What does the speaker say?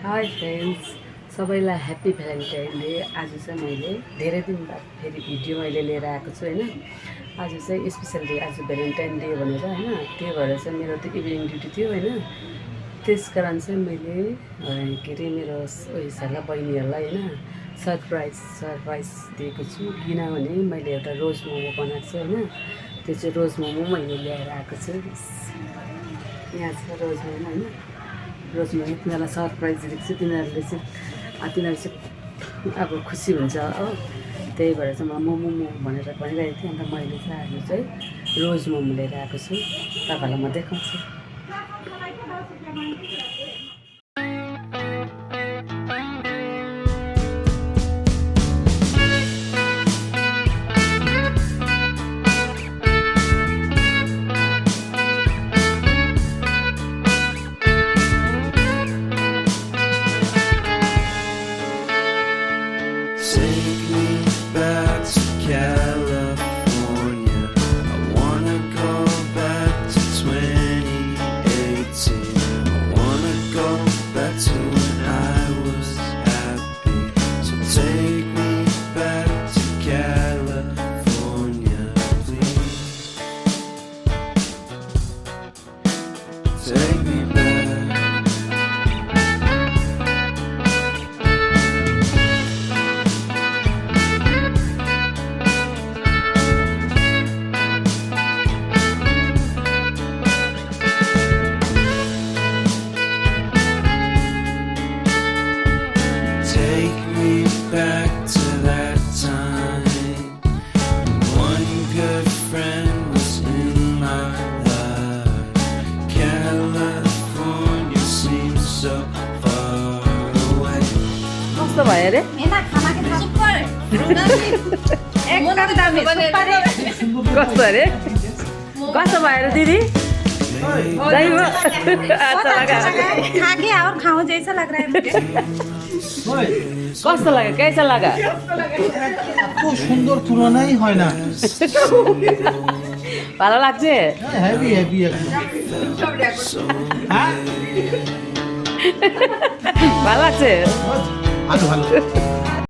High friends, सबैलाई happy Valentine day. आज चाहिँ मैले धेरै दिन बाद फेरि भिडियो मैले लिएर आएको छु होइन। आज चाहिँ स्पेसल डे, आज भ्यालेन्टाइन डे भनेर होइन। त्यही भएर चाहिँ मेरो त्यो इभिनिङ ड्युटी थियो होइन। त्यस कारण चाहिँ मैले के अरे मेरो उयसहरूलाई बहिनीहरूलाई होइन सरप्राइज दिएको छु। किनभने मैले एउटा रोज मोमो बनाएको छु होइन। त्यो चाहिँ रोज मोमो मैले ल्याएर आएको छु। यहाँ छ रोज मोमो होइन। रोज मोमो तिनीहरूलाई सरप्राइज दिएको छु। तिनीहरू चाहिँ अब खुसी हुन्छ हो। त्यही भएर चाहिँ म मोमो भनेर भनिरहेको थिएँ। अन्त मैले चाहिँ आज चाहिँ रोज मोमो लिएर आएको छु। तपाईँहरूलाई म देखाउँछु। Take me back to California. I wanna go back to 2018. I wanna go back to when I was happy. So take me back to California, please. Take me back. Take me back to that time. One good friend was in my life. California seems so far away. कस्तो भयो अरे? कस्तो अरे? कस्तो भयो अरे दिदी? दही हो? अच्छा लगा। खा के और खाओ जैसा लग रहा है मुझे। कस्तो लाग्यो? कैसा लगा? এত সুন্দর তুলনাই হয় না। ভালো লাগছে? হেভি হেভি একদম। হ্যাঁ ভালো লাগছে? ভালো ভালো।